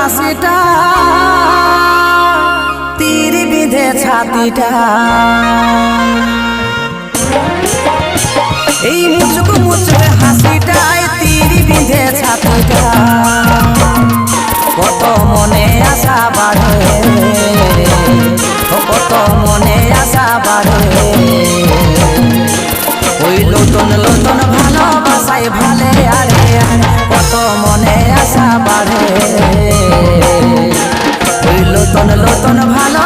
হাসিটা তীর বিঁধে ছাতিটা এই মুচুক মুচুক হাসিটায় তীর বিঁধে ছাতিটা কত মনে আশা বাড়ে কত মনে আশা বাড়ে ওই নতুন নতুন ভালোবাসায় ভালে আরে কত মনে আশা বাড়ে ওই নতুন নতুন ভালো